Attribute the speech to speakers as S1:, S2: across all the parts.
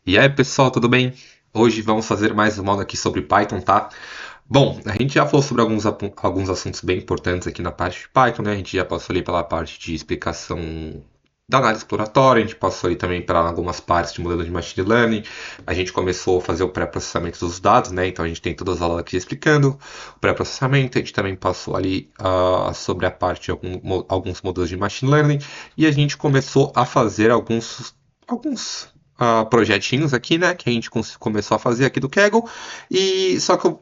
S1: E aí, pessoal, tudo bem? Hoje vamos fazer mais uma aula aqui sobre Python, tá? Bom, a gente já falou sobre alguns assuntos bem importantes aqui na parte de Python, né? A gente já passou ali pela parte de explicação da análise exploratória, a gente passou ali também para algumas partes de modelo de machine learning, a gente começou a fazer o pré-processamento dos dados, né? Então a gente tem todas as aulas aqui explicando o pré-processamento, a gente também passou ali sobre a parte de alguns modelos de machine learning, e a gente começou a fazer alguns projetinhos aqui, né? Que a gente começou a fazer aqui do Kaggle. E só que eu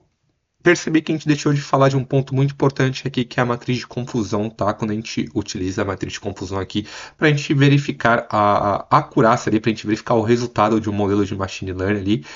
S1: percebi que a gente deixou de falar de um ponto muito importante aqui, que é a matriz de confusão, tá? Quando a gente utiliza a matriz de confusão aqui para a gente verificar a acurácia ali, para a gente verificar o resultado de um modelo de machine learning ali.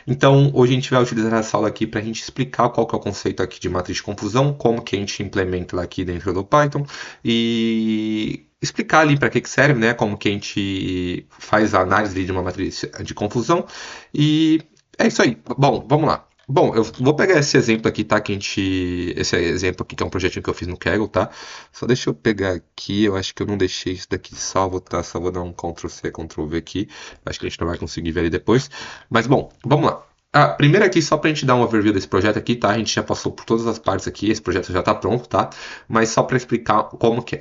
S1: Então, hoje a gente vai utilizar essa aula aqui para a gente explicar qual que é o conceito aqui de matriz de confusão, como que a gente implementa ela aqui dentro do Python e explicar ali para que serve, né? Como que a gente faz a análise de uma matriz de confusão. E é isso aí. Bom, vamos lá. Bom, eu vou pegar esse exemplo aqui, tá? Esse exemplo aqui, que é um projetinho que eu fiz no Kaggle, tá? Só deixa eu pegar aqui, eu acho que eu não deixei isso daqui salvo, tá? Só vou dar um Ctrl+C, Ctrl+V aqui. Acho que a gente não vai conseguir ver ele depois. Mas, bom, vamos lá. Primeiro aqui, só para a gente dar um overview desse projeto aqui, tá? A gente já passou por todas as partes aqui, esse projeto já está pronto, tá? Mas só para explicar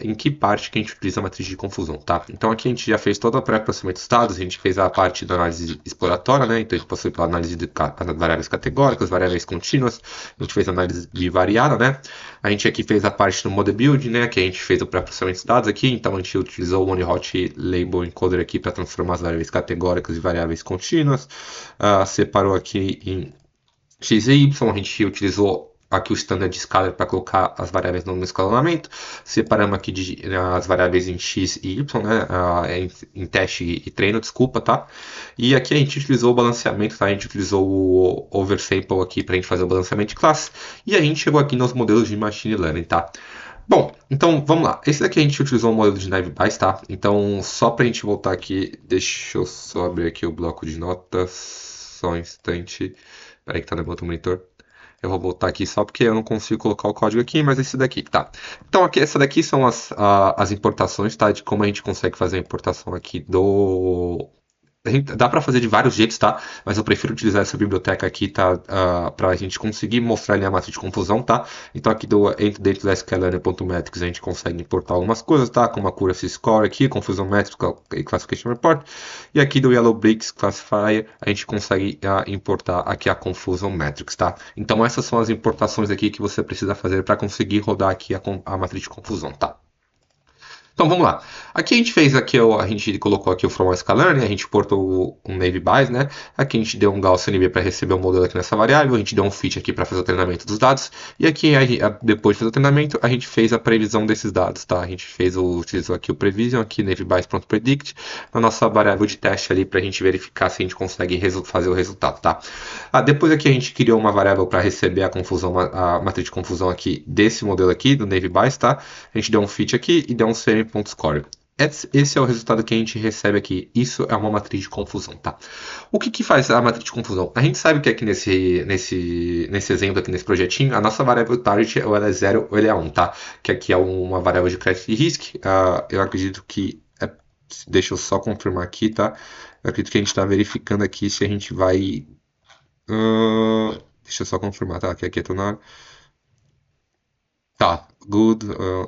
S1: em que parte que a gente utiliza a matriz de confusão, tá? Então aqui a gente já fez todo o pré-processamento dos dados, a gente fez a parte da análise exploratória, né? Então a gente passou pela análise de variáveis categóricas, variáveis contínuas, a gente fez a análise de variada, né? A gente aqui fez a parte do model build, né? Que a gente fez o pré-processamento dos dados aqui, então a gente utilizou o one-hot label encoder aqui para transformar as variáveis categóricas em variáveis contínuas, separou aqui em x e y, a gente utilizou aqui o standard scalar para colocar as variáveis no escalonamento, separamos aqui as variáveis em x e y, né, em teste e treino, desculpa, tá? E aqui a gente utilizou o balanceamento, tá? A gente utilizou o oversample aqui para a gente fazer o balanceamento de classe, e a gente chegou aqui nos modelos de machine learning, tá? Bom, então vamos lá. Esse daqui a gente utilizou um modelo de naive Bayes, tá? Então, só para a gente voltar aqui, deixa eu só abrir aqui o bloco de notas, só um instante. Peraí que tá no outro monitor. Eu vou voltar aqui só porque eu não consigo colocar o código aqui, mas esse daqui, tá. Então, aqui, essa daqui são as importações, tá? De como a gente consegue fazer a importação aqui do... Dá para fazer de vários jeitos, tá? Mas eu prefiro utilizar essa biblioteca aqui, tá? Para a gente conseguir mostrar ali a matriz de confusão, tá? Então aqui dentro do sklearner.metrics a gente consegue importar algumas coisas, tá? Como a accuracy score aqui, confusão métrica e classification report. E aqui do yellow bricks classifier a gente consegue importar aqui a confusão metrics, tá? Então essas são as importações aqui que você precisa fazer para conseguir rodar aqui a matriz de confusão, tá? Então vamos lá. Aqui a gente fez aqui, a gente colocou aqui o from scalar, né? A gente portou um naive Bayes, né? Aqui a gente deu um Gaussian NB para receber o modelo aqui nessa variável, a gente deu um fit aqui para fazer o treinamento dos dados, e aqui depois de fazer o treinamento, a gente fez a previsão desses dados, tá? A gente utilizou aqui o prevision, aqui naive Bayes.predict, na nossa variável de teste ali para a gente verificar se a gente consegue fazer o resultado, tá? Depois aqui a gente criou uma variável para receber a matriz de confusão aqui desse modelo aqui, do naive Bayes, tá? A gente deu um fit aqui e deu um semi.score. Esse é o resultado que a gente recebe aqui. Isso é uma matriz de confusão, tá? O que faz a matriz de confusão? A gente sabe que aqui nesse exemplo, aqui nesse projetinho, a nossa variável target ou ela é 0 ou ela é 1, tá? Que aqui é uma variável de credit risk. Eu acredito que... deixa eu só confirmar aqui, tá? Eu acredito que a gente está verificando aqui se a gente vai... deixa eu só confirmar, tá? Que aqui é tonar. Tá, good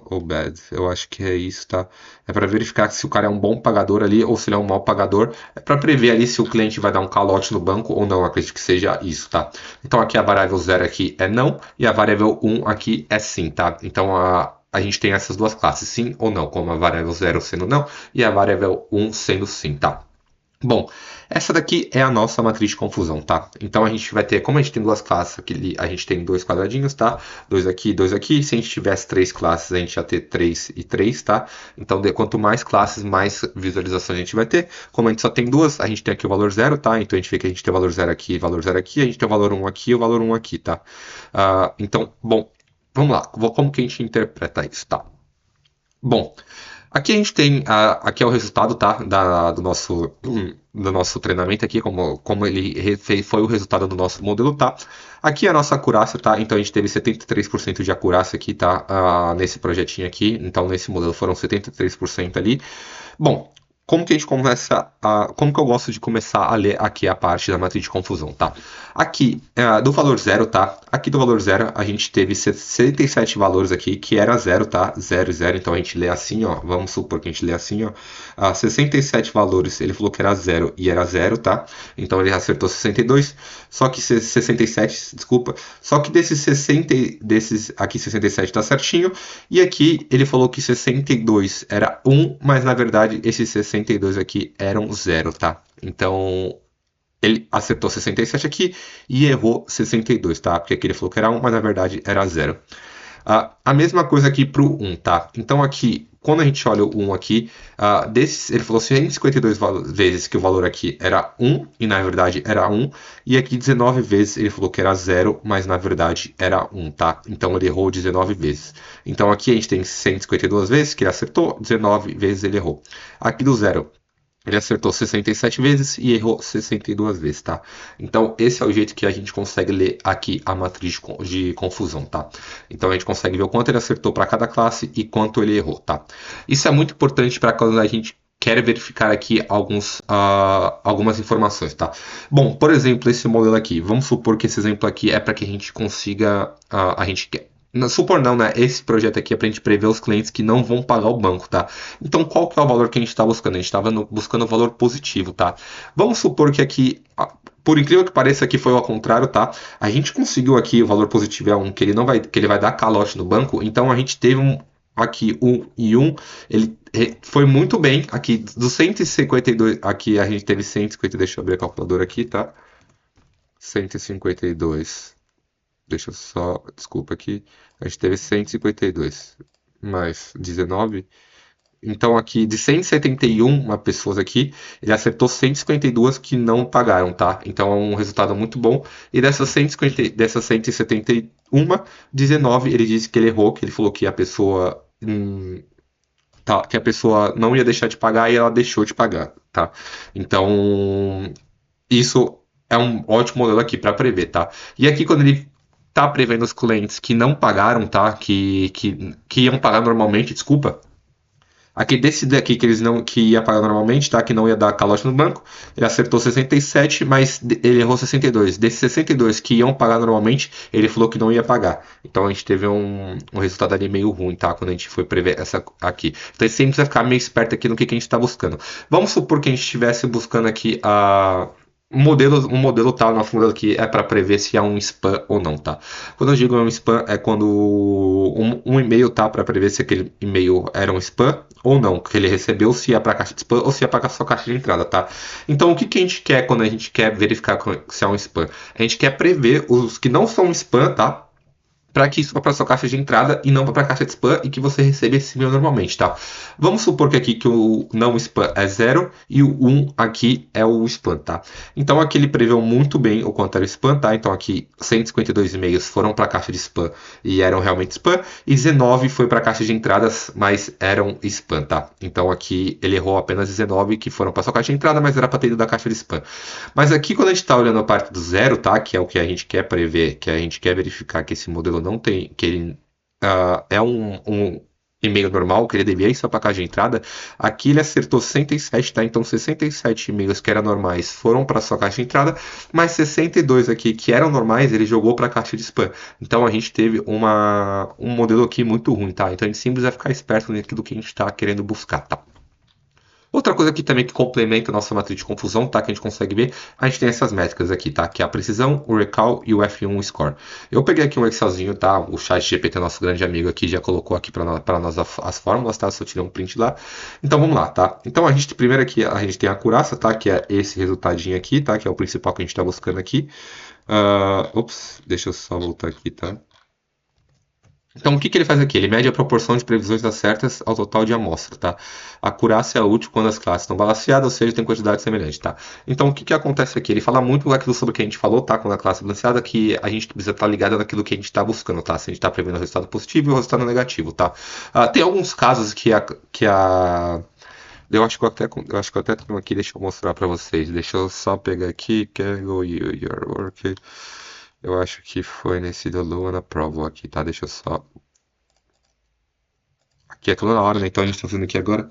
S1: ou bad. Eu acho que é isso, tá? É para verificar se o cara é um bom pagador ali ou se ele é um mau pagador. É para prever ali se o cliente vai dar um calote no banco ou não. Eu acredito que seja isso, tá? Então aqui a variável 0 aqui é não e a variável 1 aqui é sim, tá? Então a gente tem essas duas classes, sim ou não, como a variável 0 sendo não e a variável 1 sendo sim, tá? Bom, essa daqui é a nossa matriz de confusão, tá? Então a gente vai ter, como a gente tem duas classes, aqui a gente tem dois quadradinhos, tá? Dois aqui, dois aqui. Se a gente tivesse três classes, a gente ia ter 3 e 3, tá? Então quanto mais classes, mais visualizações a gente vai ter. Como a gente só tem duas, a gente tem aqui o valor 0, tá? Então a gente vê que a gente tem o valor 0 aqui, valor 0 aqui, a gente tem o valor 1 aqui e o valor 1 aqui, tá? Então, bom, vamos lá. Como que a gente interpreta isso, tá? Bom, aqui a gente tem, aqui é o resultado, tá, do nosso treinamento aqui, como ele foi o resultado do nosso modelo, tá? Aqui é a nossa acurácia, tá? Então a gente teve 73% de acurácia aqui, tá? Nesse projetinho aqui, então nesse modelo foram 73% ali. Bom, como que a gente começa a, como que eu gosto de começar a ler aqui a parte da matriz de confusão, tá? Aqui, do valor zero, tá? Aqui do valor zero, a gente teve 67 valores aqui, que era zero, tá? Zero, zero, então a gente lê assim, ó. Vamos supor que a gente lê assim, ó. 67 valores, ele falou que era zero e era zero, tá? Então ele acertou 62, só que 67, desculpa. Só que desses 60, desses aqui 67 tá certinho, e aqui ele falou que 62 era 1, mas na verdade esses 62 aqui eram zero, tá? Então ele acertou 67 aqui e errou 62, tá? Porque aqui ele falou que era 1, mas na verdade era zero. A mesma coisa aqui para o 1, tá? Então aqui, quando a gente olha o 1 aqui, ele falou 152 vezes que o valor aqui era 1, e na verdade era 1, e aqui 19 vezes ele falou que era 0, mas na verdade era 1, tá? Então ele errou 19 vezes. Então aqui a gente tem 152 vezes que ele acertou, 19 vezes ele errou. Aqui do 0, ele acertou 67 vezes e errou 62 vezes, tá? Então, esse é o jeito que a gente consegue ler aqui a matriz de confusão, tá? Então, a gente consegue ver o quanto ele acertou para cada classe e quanto ele errou, tá? Isso é muito importante para quando a gente quer verificar aqui algumas informações, tá? Bom, por exemplo, esse modelo aqui. Vamos supor que esse exemplo aqui é para que a gente consiga... a gente quer supor não, né? Esse projeto aqui é para a gente prever os clientes que não vão pagar o banco, tá? Então, qual que é o valor que a gente está buscando? A gente estava buscando o valor positivo, tá? Vamos supor que aqui, por incrível que pareça, aqui foi ao contrário, tá? A gente conseguiu aqui o valor positivo é 1, que ele não vai, que ele vai dar calote no banco. Então, a gente teve aqui 1 e 1, ele foi muito bem. Aqui dos 152, aqui a gente teve 150, deixa eu abrir a calculadora aqui, tá? 152. Deixa eu só. Desculpa aqui. A gente teve 152 mais 19. Então, aqui de 171 pessoas aqui, ele acertou 152 que não pagaram, tá? Então, é um resultado muito bom. E dessas 171, 19 ele disse que ele errou, que ele falou que a pessoa. Tá, que a pessoa não ia deixar de pagar e ela deixou de pagar, tá? Então, isso é um ótimo modelo aqui para prever, tá? E aqui, quando ele tá prevendo os clientes que não pagaram, tá? Que iam pagar normalmente, desculpa. Aqui desse daqui que eles não que ia pagar normalmente, tá? Que não ia dar calote no banco, ele acertou 67, mas ele errou 62. Desses 62 que iam pagar normalmente, ele falou que não ia pagar. Então a gente teve um resultado ali meio ruim, tá? Quando a gente foi prever essa aqui. Então a gente sempre precisa ficar meio esperto aqui no que a gente está buscando. Vamos supor que a gente estivesse buscando aqui um modelo tá, nosso modelo aqui é para prever se há um spam ou não, tá? Quando eu digo um spam, é quando um e-mail tá para prever se aquele e-mail era um spam ou não, que ele recebeu, se ia para a caixa de spam ou se ia para a sua caixa de entrada, tá? Então, o que que a gente quer quando a gente quer verificar se é um spam? A gente quer prever os que não são spam, tá? Para que isso vá para sua caixa de entrada e não vá para a caixa de spam e que você receba esse e-mail normalmente, tá? Vamos supor que aqui que o não spam é 0 e o 1 aqui é o spam, tá? Então aqui ele preveu muito bem o quanto era spam, tá? Então aqui 152 e-mails foram para a caixa de spam e eram realmente spam e 19 foi para a caixa de entradas, mas eram spam, tá? Então aqui ele errou apenas 19 que foram para sua caixa de entrada, mas era para ter ido da caixa de spam. Mas aqui quando a gente está olhando a parte do zero, tá? Que é o que a gente quer prever, que a gente quer verificar que esse modelo não tem, que ele é um e-mail normal, que ele deveria ir só para a caixa de entrada. Aqui ele acertou 67, tá? Então 67 e-mails que eram normais foram para sua caixa de entrada, mas 62 aqui que eram normais ele jogou para a caixa de spam. Então a gente teve um modelo aqui muito ruim, tá? Então a gente sempre vai ficar esperto naquilo que a gente está querendo buscar, tá? Outra coisa aqui também que complementa a nossa matriz de confusão, tá? Que a gente consegue ver, a gente tem essas métricas aqui, tá? Que é a precisão, o recall e o F1 score. Eu peguei aqui um Excelzinho, tá? O chat GPT, nosso grande amigo aqui, já colocou aqui para nós as fórmulas, tá? Só tirei um print lá. Então vamos lá, tá? Então a gente, primeiro aqui, a gente tem a curaça, tá? Que é esse resultadinho aqui, tá? Que é o principal que a gente está buscando aqui. Ops, deixa eu só voltar aqui, tá? Então, o que que ele faz aqui? Ele mede a proporção de previsões das certas ao total de amostra, tá? A acurácia é útil quando as classes estão balanceadas, ou seja, tem quantidade semelhante, tá? Então, o que que acontece aqui? Ele fala muito daquilo sobre o que a gente falou, tá? Quando a classe é balanceada, que a gente precisa estar ligado naquilo que a gente está buscando, tá? Se a gente está prevendo o resultado positivo e o resultado negativo, tá? Tem alguns casos eu acho que eu até tenho aqui, deixa eu mostrar para vocês. Deixa eu só pegar aqui, Kaggle, your work. Eu acho que foi nesse do Luana Provo aqui, tá? Deixa eu só. Aqui é tudo na hora, né? Então a gente tá fazendo aqui agora.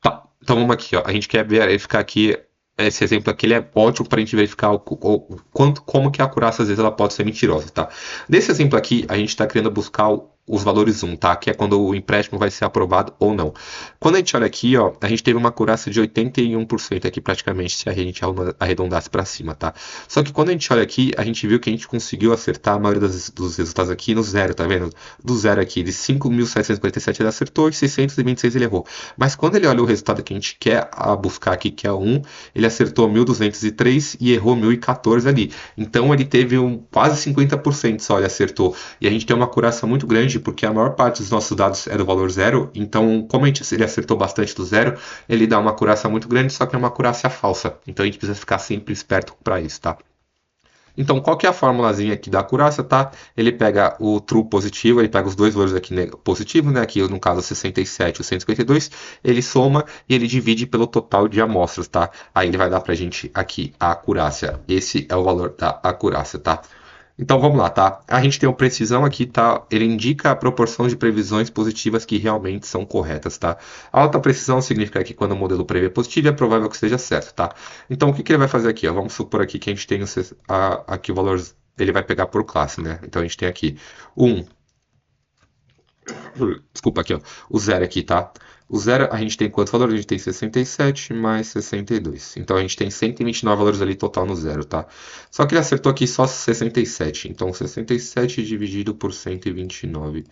S1: Tá. Então vamos aqui, ó. A gente quer verificar aqui. Esse exemplo aqui ele é ótimo para a gente verificar como que a acurácia às vezes ela pode ser mentirosa, tá? Nesse exemplo aqui, a gente está querendo buscar os valores 1, tá? Que é quando o empréstimo vai ser aprovado ou não. Quando a gente olha aqui, ó, a gente teve uma acurácia de 81% aqui praticamente, se a gente arredondasse para cima, tá? Só que quando a gente olha aqui, a gente viu que a gente conseguiu acertar a maioria dos resultados aqui no zero, tá vendo? Do zero aqui, de 5.747 ele acertou e 626 ele errou. Mas quando ele olha o resultado que a gente quer buscar aqui, que é o 1, ele acertou 1.203 e errou 1.014 ali. Então ele teve quase 50% só, ele acertou. E a gente tem uma acurácia muito grande, porque a maior parte dos nossos dados é do valor zero. Então, como ele acertou bastante do zero, ele dá uma acurácia muito grande, só que é uma acurácia falsa. Então a gente precisa ficar sempre esperto para isso, tá? Então, qual que é a formulazinha aqui da acurácia, tá? Ele pega o true positivo, ele pega os dois valores aqui positivos, né? Aqui no caso 67 e 152, ele soma e ele divide pelo total de amostras, tá? Aí ele vai dar pra gente aqui a acurácia. Esse é o valor da acurácia, tá? Então vamos lá, tá? A gente tem o precisão aqui, tá? Ele indica a proporção de previsões positivas que realmente são corretas, tá? Alta precisão significa que quando o modelo prevê positivo é provável que esteja certo, tá? Então o que ele vai fazer aqui? Ó? Vamos supor aqui que a gente tem aqui o valor, ele vai pegar por classe, né? Então a gente tem aqui 1, desculpa aqui, ó, o zero aqui, tá? O zero, a gente tem quantos valores? A gente tem 67 mais 62. Então a gente tem 129 valores ali total no zero, tá? Só que ele acertou aqui só 67. Então 67 dividido por 129.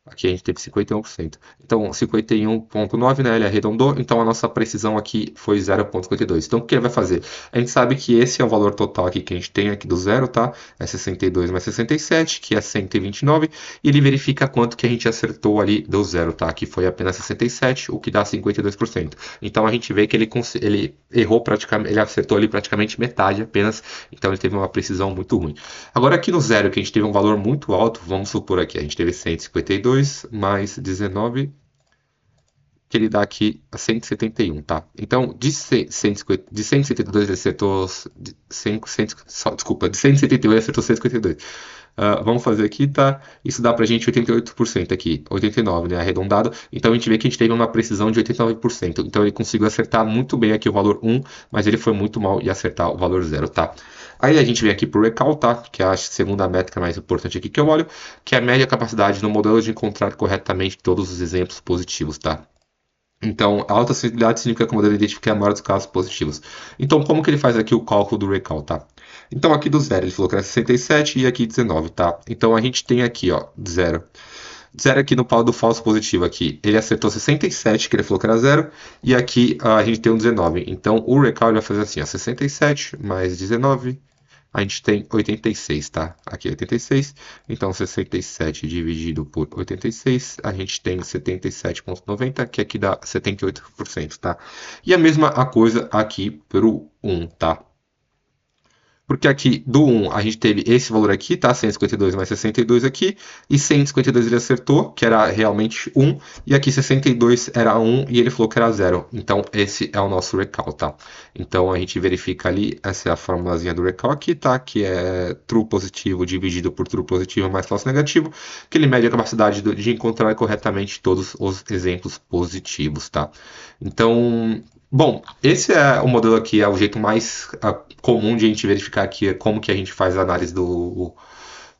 S1: Aqui a gente teve 51%. Então, 51,9, né? Ele arredondou. Então, a nossa precisão aqui foi 0,52. Então, o que ele vai fazer? A gente sabe que esse é o valor total aqui que a gente tem aqui do zero, tá? É 62 mais 67, que é 129. E ele verifica quanto que a gente acertou ali do zero, tá? Que foi apenas 67, o que dá 52%. Então, a gente vê que ele errou praticamente, ele acertou ali praticamente metade apenas. Então, ele teve uma precisão muito ruim. Agora, aqui no zero, que a gente teve um valor muito alto, vamos supor aqui, a gente teve 152 mais 19, que ele dá aqui a 171, tá? Então, de 172 ele acertou... desculpa, de 171 ele acertou 152. Vamos fazer aqui, tá? Isso dá pra gente 88% aqui, 89, né? Arredondado. Então a gente vê que a gente teve uma precisão de 89%. Então ele conseguiu acertar muito bem aqui o valor 1, mas ele foi muito mal em acertar o valor 0, tá? Aí a gente vem aqui pro recall, tá? Que é a segunda métrica mais importante aqui que eu olho, que é a média capacidade no modelo de encontrar corretamente todos os exemplos positivos, tá? Então, a alta sensibilidade significa que o modelo identifica a maioria dos casos positivos. Então, como que ele faz aqui o cálculo do recall, tá? Então, aqui do zero, ele falou que era 67 e aqui 19, tá? Então, a gente tem aqui, ó, zero. Zero aqui no pau do falso positivo aqui. Ele acertou 67, que ele falou que era zero, e aqui a gente tem um 19. Então, o recall ele vai fazer assim, ó, 67 mais 19... a gente tem 86, tá? Aqui é 86, então 67 dividido por 86, a gente tem 77,90, que aqui dá 78%, tá? E a mesma coisa aqui pro 1, tá? Porque aqui do 1 a gente teve esse valor aqui, tá? 152 mais 62 aqui. E 152 ele acertou, que era realmente 1. E aqui 62 era 1 e ele falou que era 0. Então esse é o nosso recall, tá? Então a gente verifica ali, essa é a formulazinha do recall aqui, tá? Que é true positivo dividido por true positivo mais falso negativo. Que ele mede a capacidade de encontrar corretamente todos os exemplos positivos, tá? Então... bom, esse é o modelo aqui, é o jeito mais comum de a gente verificar aqui como que a gente faz a análise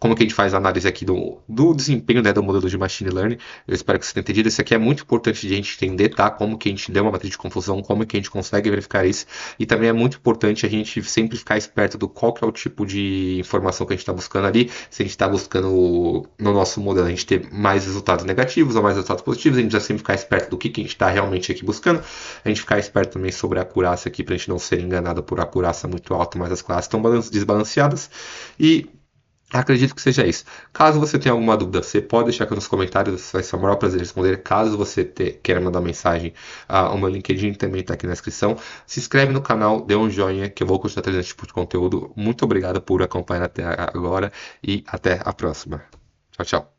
S1: como que a gente faz a análise aqui do desempenho, né, do modelo de Machine Learning. Eu espero que você tenha entendido. Isso aqui é muito importante de a gente entender, tá? Como que a gente deu uma matriz de confusão, como que a gente consegue verificar isso. E também é muito importante a gente sempre ficar esperto do qual que é o tipo de informação que a gente está buscando ali. Se a gente está buscando no nosso modelo, a gente ter mais resultados negativos ou mais resultados positivos, a gente precisa sempre ficar esperto do que a gente está realmente aqui buscando. A gente ficar esperto também sobre a acurácia aqui, para a gente não ser enganado por acurácia muito alta, mas as classes estão desbalanceadas. E acredito que seja isso. Caso você tenha alguma dúvida, você pode deixar aqui nos comentários, vai ser o maior prazer responder. Caso você queira mandar mensagem, o meu LinkedIn também está aqui na descrição. Se inscreve no canal, dê um joinha, que eu vou continuar trazendo esse tipo de conteúdo. Muito obrigado por acompanhar até agora e até a próxima. Tchau, tchau.